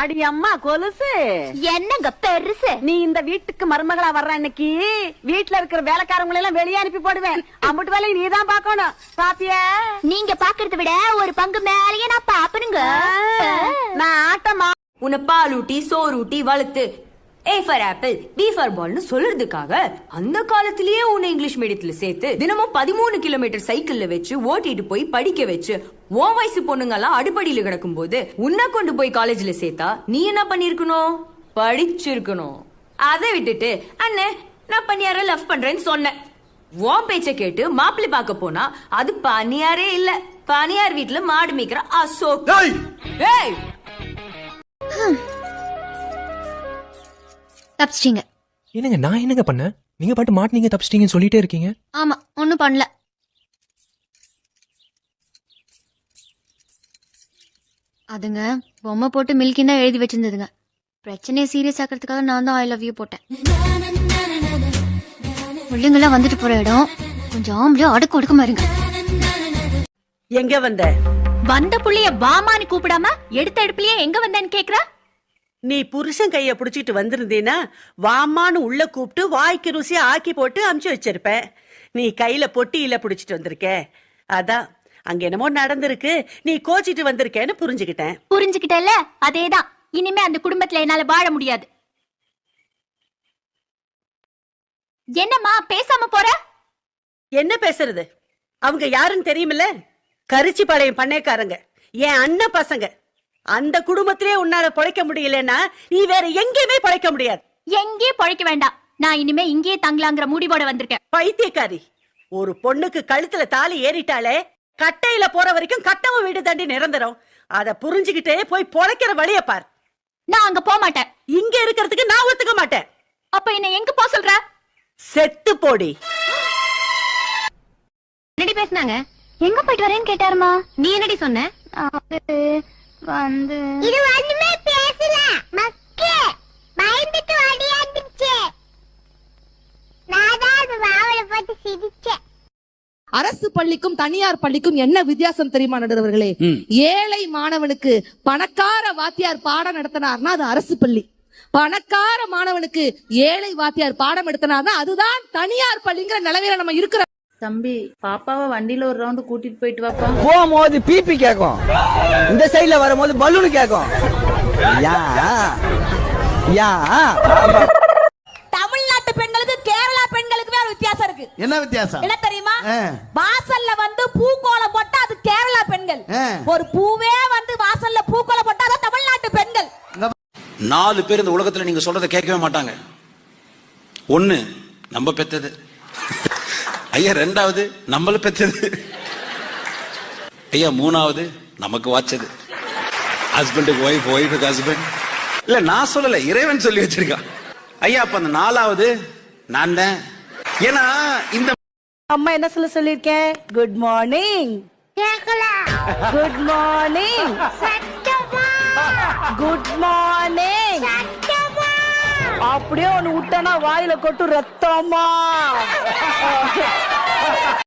அடி அம்மா கொலுசு என்னங்க பெருசு. நீ இந்த வீட்டுக்கு மருமகளா வர்ற அன்னைக்கு வீட்டுல இருக்கிற வேலைக்காரங்களை எல்லாம் வெளியே அனுப்பி போடுவேன். அம்புட்டு வேலையை நீதான் பாக்கணும். பாப்பியா? நீங்க பாக்குறத விட ஒரு பங்கு மேலேயே நான் பாப்பனுங்க. நான் ஆட்டமா உன்னை பால் ஊட்டி சோறு ஊட்டி வளர்த்து A for apple, B for ballனு சொல்றதுக்காக அந்த காலத்திலேயே உன்னை இங்கிலீஷ் மீடியத்துல சேர்த்து தினமும் 13 கிலோமீட்டர் சைக்கிள்ல வச்சு ஓட்டிட்டு போய் படிக்க வச்சு உன் வயசு பொண்ணுங்க எல்லாம் அடிப்படையில கிடக்கும் போது உன்னை கொண்டு போய் காலேஜ்ல சேர்த்தா நீ என்ன பண்ணிருக்கணும்? படிச்சிருக்கணும். அதை விட்டுட்டு அண்ணே நான் பண்ணியார லவ் பண்றேன்னு சொன்னேன். உன் பேச்ச கேட்டு மாப்பிள்ளை பார்க்க போனா அது பனியாரே இல்ல, பனியார் வீட்டுல மாடு மீக்கிற அசோக். ஏய் தப்பிச்சிட்டீங்க. என்னங்க நான் என்னங்க பண்ணேன்? நீங்க பாட்டு மாட்டினீங்க தப்பிச்சிட்டீங்கன்னு சொல்லிட்டே இருக்கீங்க. ஆமா, ஒன்னும் பண்ணல. அதுங்க பொம்மை போட்டு மில்கின் தான் எழுதி வச்சிருந்ததுங்க. பிரச்சனையை சீரியஸ் ஆக்கிறதுக்காக நான் தான் ஐ லவ் யூ போட்டேன். பிள்ளைங்கெல்லாம் வந்துட்டு போற இடம் கொஞ்சம் ஆம்பளை அடுக்கு ஒடுக்க மாருங்க. எங்க வந்த புள்ளைய பாமான்னு கூப்பிடாம எடுத்த எடுப்புலயே எங்க வந்தேன்னு கேக்குறா? நீ புருஷன் கைய புடிச்சிட்டு வந்திருந்தீனா வாமான்னு உள்ள கூப்பிட்டு வாய்க்கு ருசியா ஆக்கி போட்டு அமுச்சு வச்சிருப்ப. நீ கையில பொட்டியில புடிச்சிட்டு வந்திருக்க. அதான் அங்க என்னமோ நடந்திருக்கு, நீ கோச்சிட்டு வந்திருக்கேன்னு புரிஞ்சுக்கிட்டேன். புரிஞ்சுக்கிட்டல? அதேதான். இனிமே அந்த குடும்பத்துல என்னால வாழ முடியாது. என்னம்மா பேசாம போற? என்ன பேசுறது? அவங்க யாருன்னு தெரியுமில்ல? கரிச்சி பாளையம் பண்ணைக்காரங்க, என் அண்ணன் பசங்க. அந்த குடும்பத்திலே உன்னால பொழைக்க முடியலன்னா நீ வேற எங்கேயுமே பொழைக்க முடியாது. எங்கேயும் பொழைக்க வேண்டாம். நான் இனிமே இங்கேயே தங்கலாங்கிற முடிவோட வந்திருக்கேன். பைத்தியக்காரி, ஒரு பொண்ணுக்கு கழுத்துல தாலி ஏறிட்டாலே கட்டையில போற வரைக்கும் கட்டவும் வீடு தாண்டி நிரந்தரம். அத புரிஞ்சுக்கிட்டே போய் பொழைக்கிற வழிய பார். நான் அங்க போக மாட்டேன். இங்க இருக்கிறதுக்கு நான் ஒத்துக்க மாட்டேன். அப்ப என்ன எங்க போக சொல்ற? செத்து போடி. என்னடி பேசுனாங்க? எங்க போயிட்டு வரேன்னு கேட்டாருமா. நீ என்னடி சொன்ன? வந்து இது ஒண்ணுமே பேசல. மக்கே பயந்துட்டு ஓடியாந்துச்சு. நான் தான் வாவல போட்டு சிரிச்சேன். அரசு பள்ளிக்கும் தனியார் பள்ளிக்கும் என்ன வித்தியாசம் தெரியுமா நடுவர்களே? ஏழை மாணவனுக்கு பணக்கார வாத்தியார் பாடம் நடத்தினார்னா அது அரசு பள்ளி. பணக்கார மாணவனுக்கு ஏழை வாத்தியார் பாடம் எடுத்தனார்னா அதுதான் தனியார் பள்ளிங்கிற நிலைமையில நம்ம இருக்கிறோம். தம்பி, பாப்பாவை வண்டியில ஒரு ரவுண்ட் கூட்டிட்டு போயிட்டு வாப்பா. போகும்போது பிபி கேக்கும், இந்த சைடுல வரும்போது பலூன் கேக்கும். தமிழ்நாட்டு பெண்களுக்கு கேரளா பெண்களுக்கு வேற வித்தியாசம் இருக்கு. என்ன வித்தியாசம்? என்ன தெரியுமா? வாசல்ல வந்து பூக்கோலம் போட்டா அது கேரளா பெண்கள். ஒரு பூவே வந்து வாசல்ல பூக்கோலம் போட்டா அது தமிழ்நாட்டு பெண்கள். 4 பேர் இந்த உலகத்துல நீங்க சொல்றதை கேட்கவே மாட்டாங்க. ஒண்ணு நம்ம பெத்தது, ஐயா 2வது நம்மள பெத்தது, ஐயா 3வது நமக்கு வாச்சது. ஹஸ்பண்டுக்கு ஒய்ஃப், ஒய்ஃபுக்கு ஹஸ்பண்ட். இல்ல நான் சொல்லல, இறைவன் சொல்லி வச்சிருக்கான். ஐயா அப்ப அந்த 4வது நான் தான். ஏன்னா இந்த அம்மா என்ன சொல்லிருக்கேன்? Good morning. Good morning. Good morning. அப்படியே ஒண்ணு விட்டனா வாயில கொட்டு ரத்தமா.